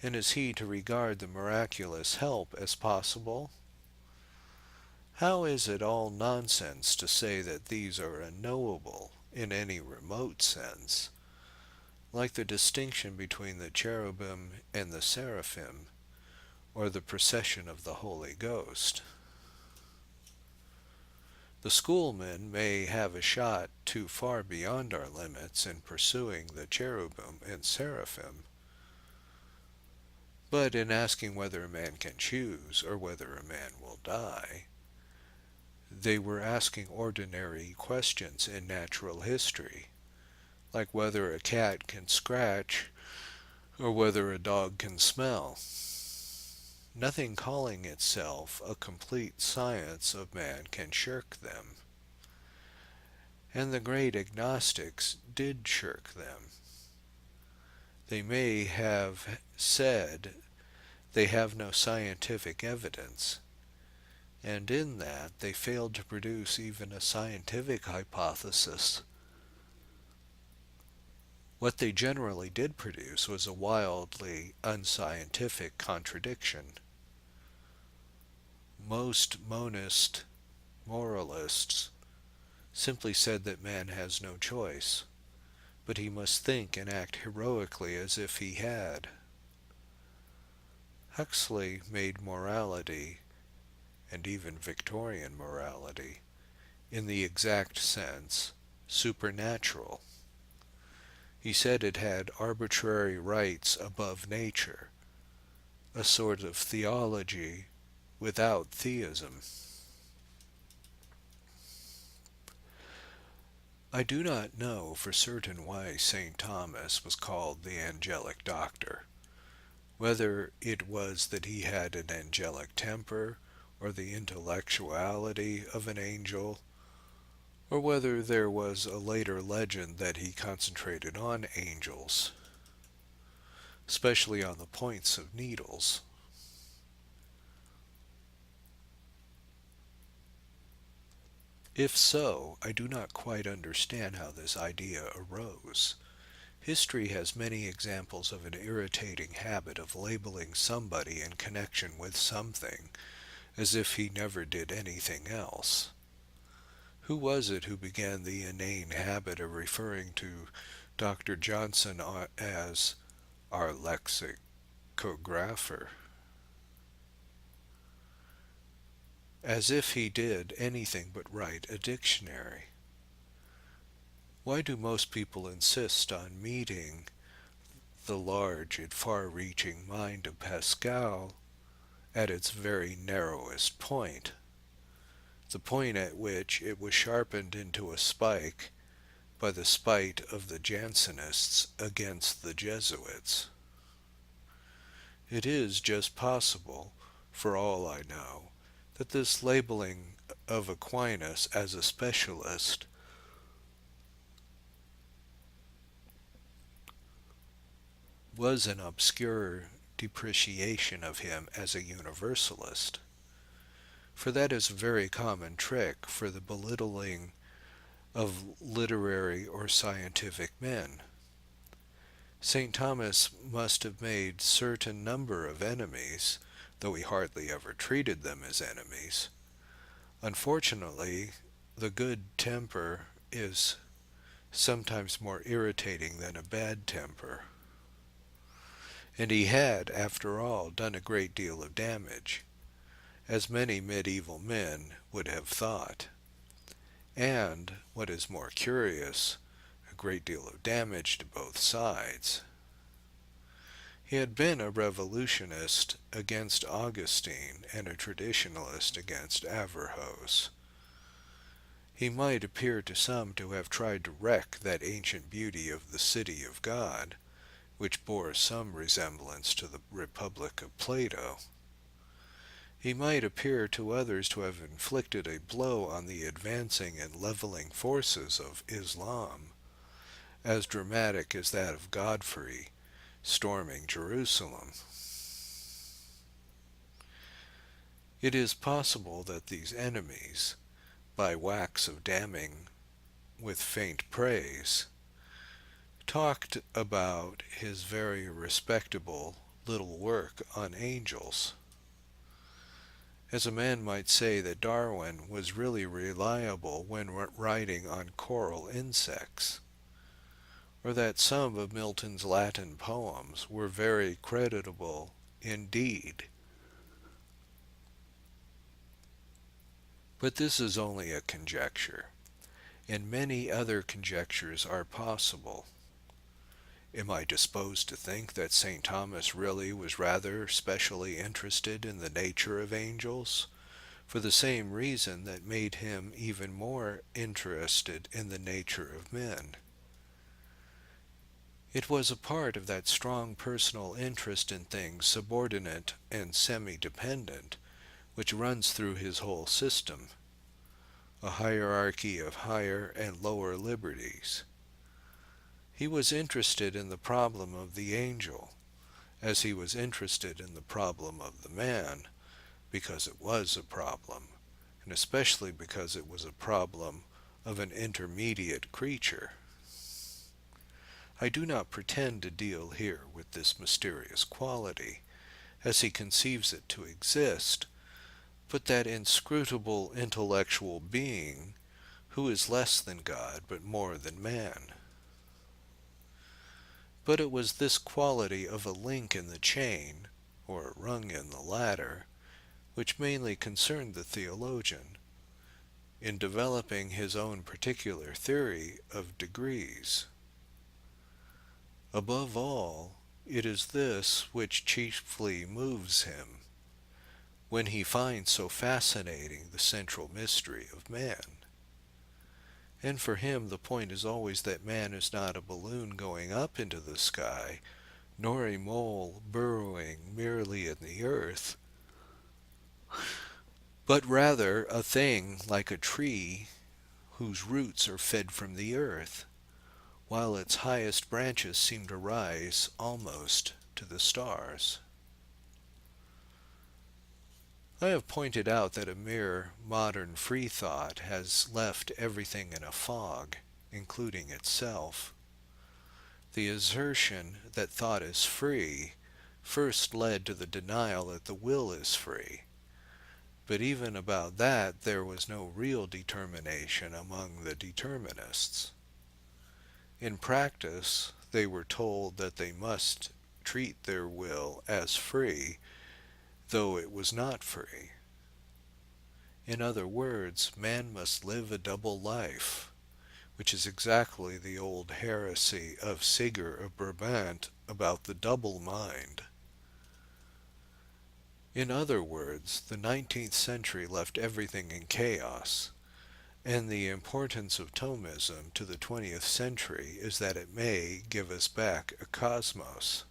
And is he to regard the miraculous help as possible? How is it all nonsense to say that these are unknowable in any remote sense, like the distinction between the cherubim and the seraphim, or the procession of the Holy Ghost? The schoolmen may have a shot too far beyond our limits in pursuing the cherubim and seraphim, but in asking whether a man can choose or whether a man will die, they were asking ordinary questions in natural history, like whether a cat can scratch or whether a dog can smell. Nothing calling itself a complete science of man can shirk them. And the great agnostics did shirk them. They may have said they have no scientific evidence, and in that they failed to produce even a scientific hypothesis. What they generally did produce was a wildly unscientific contradiction. Most monist moralists simply said that man has no choice, but he must think and act heroically as if he had. Huxley made morality, and even Victorian morality, in the exact sense, supernatural. He said it had arbitrary rights above nature, a sort of theology without theism. I do not know for certain why St. Thomas was called the angelic doctor, whether it was that he had an angelic temper, or the intellectuality of an angel, or whether there was a later legend that he concentrated on angels, especially on the points of needles. If so, I do not quite understand how this idea arose. History has many examples of an irritating habit of labeling somebody in connection with something, as if he never did anything else. Who was it who began the inane habit of referring to Dr. Johnson as our lexicographer, as if he did anything but write a dictionary? Why do most people insist on meeting the large and far-reaching mind of Pascal at its very narrowest point, the point at which it was sharpened into a spike by the spite of the Jansenists against the Jesuits? It is just possible, for all I know, that this labeling of Aquinas as a specialist was an obscure depreciation of him as a universalist, for that is a very common trick for the belittling of literary or scientific men. St. Thomas must have made certain number of enemies, though he hardly ever treated them as enemies. Unfortunately, the good temper is sometimes more irritating than a bad temper. And he had, after all, done a great deal of damage, as many medieval men would have thought. And, what is more curious, a great deal of damage to both sides. He had been a revolutionist against Augustine and a traditionalist against Averroes. He might appear to some to have tried to wreck that ancient beauty of the city of God, which bore some resemblance to the Republic of Plato. He might appear to others to have inflicted a blow on the advancing and leveling forces of Islam, as dramatic as that of Godfrey storming Jerusalem. It is possible that these enemies, by wax of damning with faint praise, talked about his very respectable little work on angels, as a man might say that Darwin was really reliable when writing on coral insects, or that some of Milton's Latin poems were very creditable indeed. But this is only a conjecture, and many other conjectures are possible. Am I disposed to think that St. Thomas really was rather specially interested in the nature of angels, for the same reason that made him even more interested in the nature of men? It was a part of that strong personal interest in things subordinate and semi-dependent which runs through his whole system, a hierarchy of higher and lower liberties. He was interested in the problem of the angel, as he was interested in the problem of the man, because it was a problem, and especially because it was a problem of an intermediate creature. I do not pretend to deal here with this mysterious quality, as he conceives it to exist, but that inscrutable intellectual being, who is less than God but more than man. But it was this quality of a link in the chain, or a rung in the ladder, which mainly concerned the theologian, in developing his own particular theory of degrees. Above all, it is this which chiefly moves him, when he finds so fascinating the central mystery of man. And for him the point is always that man is not a balloon going up into the sky, nor a mole burrowing merely in the earth, but rather a thing like a tree whose roots are fed from the earth, while its highest branches seem to rise almost to the stars. I have pointed out that a mere modern free thought has left everything in a fog, including itself. The assertion that thought is free first led to the denial that the will is free. But even about that there was no real determination among the determinists. In practice, they were told that they must treat their will as free, though it was not free. In other words, man must live a double life, which is exactly the old heresy of Siger of Brabant about the double mind. In other words, the 19th century left everything in chaos, and the importance of Thomism to the 20th century is that it may give us back a cosmos.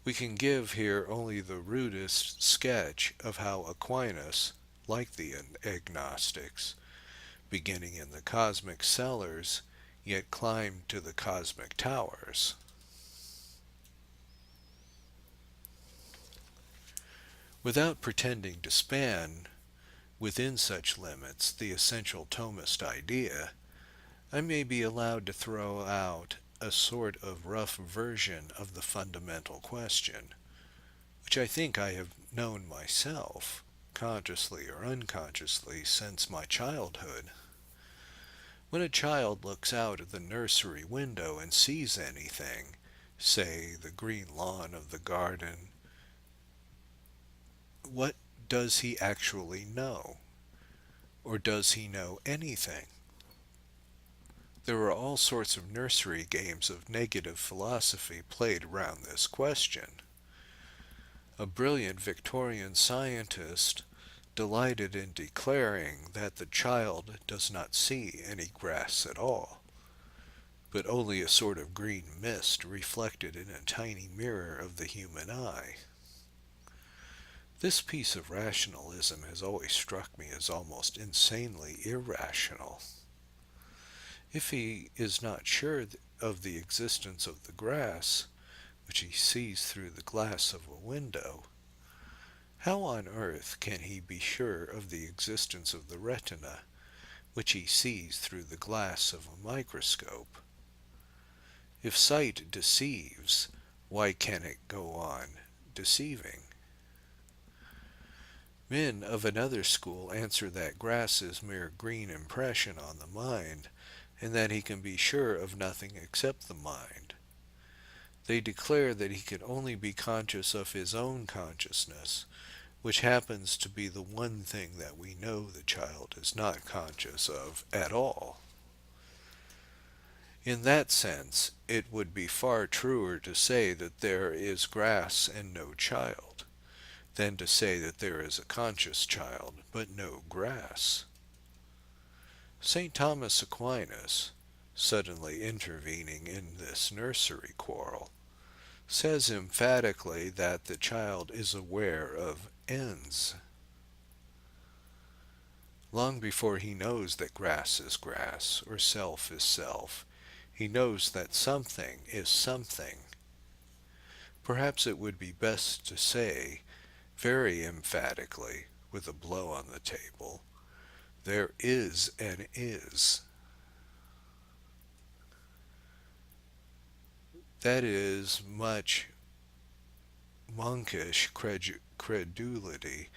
We can give here only the rudest sketch of how Aquinas, like the agnostics, beginning in the cosmic cellars, yet climbed to the cosmic towers. Without pretending to span, within such limits, the essential Thomist idea, I may be allowed to throw out a sort of rough version of the fundamental question, which I think I have known myself, consciously or unconsciously, since my childhood. When a child looks out of the nursery window and sees anything, say the green lawn of the garden, what does he actually know? Or does he know anything? There are all sorts of nursery games of negative philosophy played around this question. A brilliant Victorian scientist delighted in declaring that the child does not see any grass at all, but only a sort of green mist reflected in a tiny mirror of the human eye. This piece of rationalism has always struck me as almost insanely irrational. If he is not sure of the existence of the grass, which he sees through the glass of a window, how on earth can he be sure of the existence of the retina, which he sees through the glass of a microscope? If sight deceives, why can it go on deceiving? Men of another school answer that grass is mere green impression on the mind, and that he can be sure of nothing except the mind. They declare that he can only be conscious of his own consciousness, which happens to be the one thing that we know the child is not conscious of at all. In that sense, it would be far truer to say that there is grass and no child, than to say that there is a conscious child, but no grass. St. Thomas Aquinas, suddenly intervening in this nursery quarrel, says emphatically that the child is aware of ends. Long before he knows that grass is grass, or self is self, he knows that something is something. Perhaps it would be best to say, very emphatically, with a blow on the table, there is an is. That is much monkish credulity,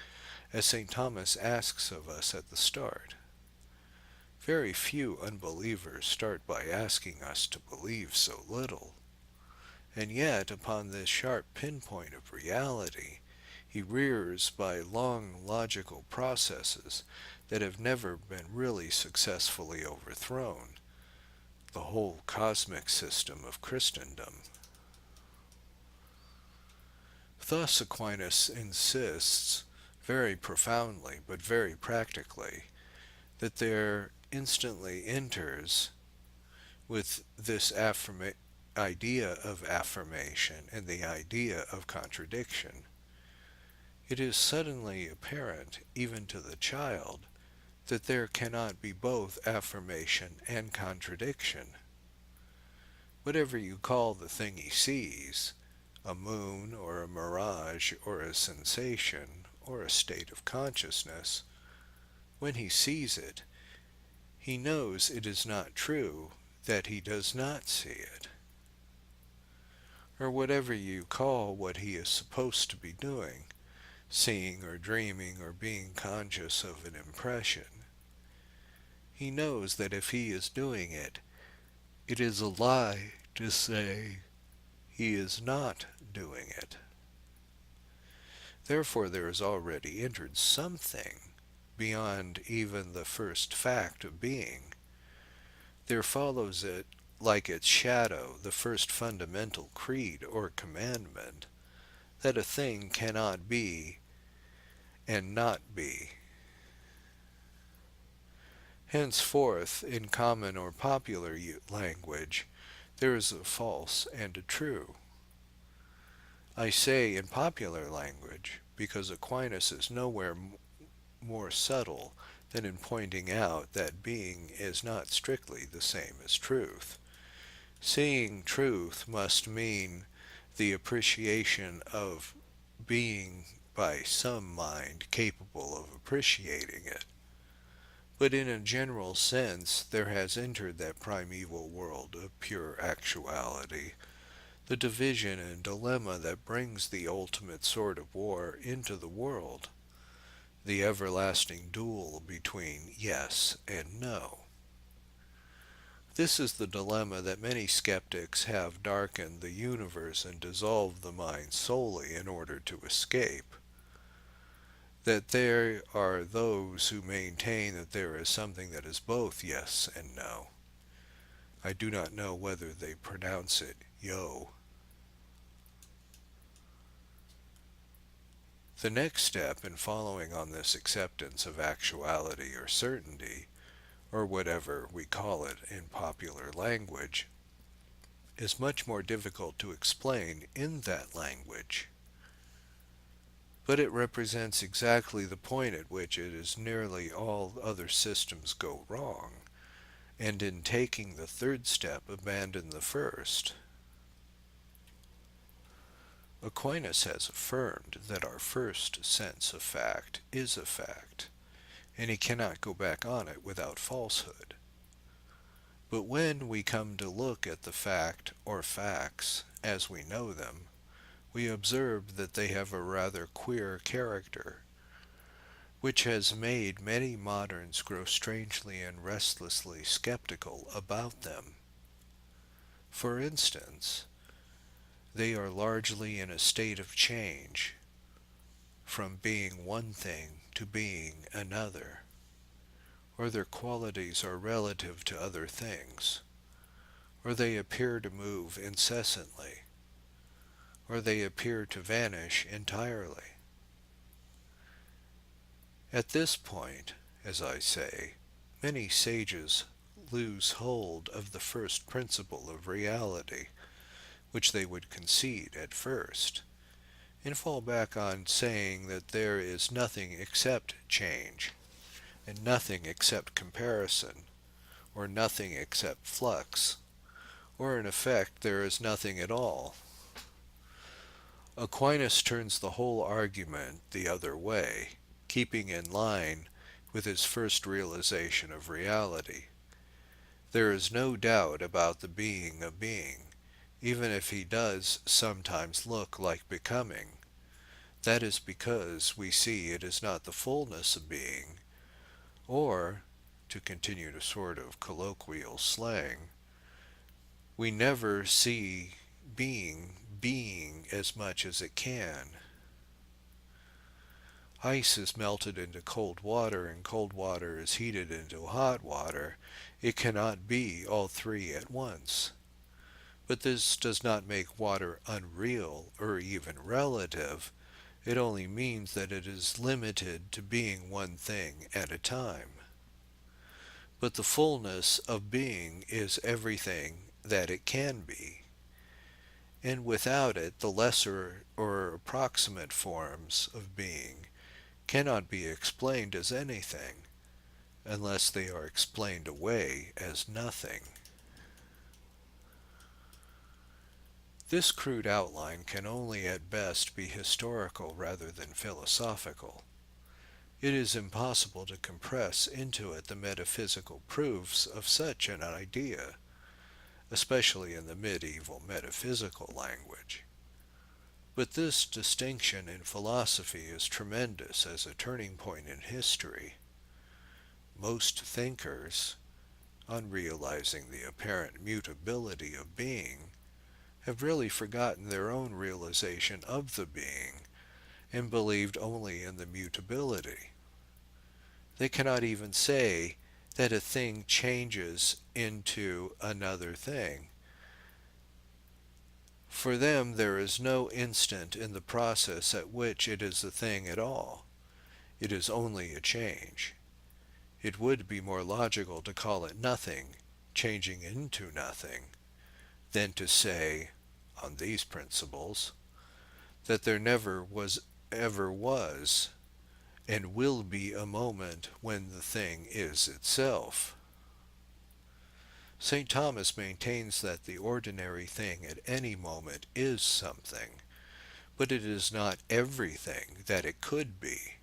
as St. Thomas asks of us at the start. Very few unbelievers start by asking us to believe so little, and yet upon this sharp pinpoint of reality, he rears by long logical processes that have never been really successfully overthrown, the whole cosmic system of Christendom. Thus Aquinas insists, very profoundly but very practically, that there instantly enters, with this idea of affirmation and the idea of contradiction, it is suddenly apparent, even to the child, that there cannot be both affirmation and contradiction. Whatever you call the thing he sees, a moon or a mirage or a sensation or a state of consciousness, when he sees it, he knows it is not true that he does not see it, or whatever you call what he is supposed to be doing, seeing or dreaming or being conscious of an impression. He knows that if he is doing it, it is a lie to say he is not doing it. Therefore there has already entered something beyond even the first fact of being. There follows it, like its shadow, the first fundamental creed or commandment, that a thing cannot be and not be. Henceforth, in common or popular language, there is a false and a true. I say in popular language, because Aquinas is nowhere more subtle than in pointing out that being is not strictly the same as truth. Seeing truth must mean the appreciation of being by some mind capable of appreciating it. But in a general sense, there has entered that primeval world of pure actuality, the division and dilemma that brings the ultimate sort of war into the world, the everlasting duel between yes and no. This is the dilemma that many skeptics have darkened the universe and dissolved the mind solely in order to escape. That there are those who maintain that there is something that is both yes and no. I do not know whether they pronounce it yo. The next step in following on this acceptance of actuality or certainty, or whatever we call it in popular language, is much more difficult to explain in that language. But it represents exactly the point at which it is nearly all other systems go wrong, and in taking the third step abandon the first. Aquinas has affirmed that our first sense of fact is a fact, and he cannot go back on it without falsehood. But when we come to look at the fact or facts as we know them, we observe that they have a rather queer character, which has made many moderns grow strangely and restlessly skeptical about them. For instance, they are largely in a state of change, from being one thing to being another, or their qualities are relative to other things, or they appear to move incessantly, or they appear to vanish entirely. At this point, as I say, many sages lose hold of the first principle of reality, which they would concede at first, and fall back on saying that there is nothing except change, and nothing except comparison, or nothing except flux, or in effect there is nothing at all. Aquinas turns the whole argument the other way, keeping in line with his first realization of reality. There is no doubt about the being of being, even if he does sometimes look like becoming. That is because we see it is not the fullness of being, or, to continue to sort of colloquial slang, we never see being as much as it can. Ice is melted into cold water and cold water is heated into hot water. It cannot be all three at once. But this does not make water unreal or even relative. It only means that it is limited to being one thing at a time. But the fullness of being is everything that it can be. And without it, the lesser or approximate forms of being cannot be explained as anything, unless they are explained away as nothing. This crude outline can only at best be historical rather than philosophical. It is impossible to compress into it the metaphysical proofs of such an idea, especially in the medieval metaphysical language. But this distinction in philosophy is tremendous as a turning point in history. Most thinkers, on realizing the apparent mutability of being, have really forgotten their own realization of the being and believed only in the mutability. They cannot even say that a thing changes into another thing. For them there is no instant in the process at which it is a thing at all. It is only a change. It would be more logical to call it nothing, changing into nothing, than to say, on these principles, that there never was ever was, and will be a moment when the thing is itself. St. Thomas maintains that the ordinary thing at any moment is something, but it is not everything that it could be.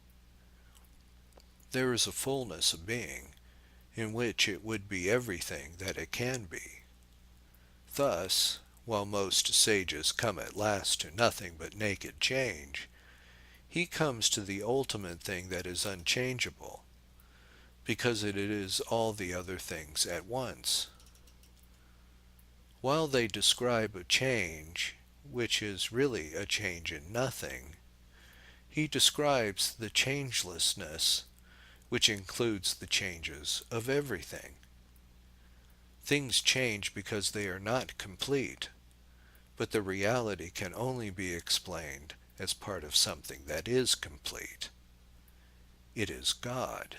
There is a fullness of being, in which it would be everything that it can be. Thus, while most sages come at last to nothing but naked change, he comes to the ultimate thing that is unchangeable, because it is all the other things at once. While they describe a change, which is really a change in nothing, he describes the changelessness, which includes the changes of everything. Things change because they are not complete, but the reality can only be explained as part of something that is complete. It is God.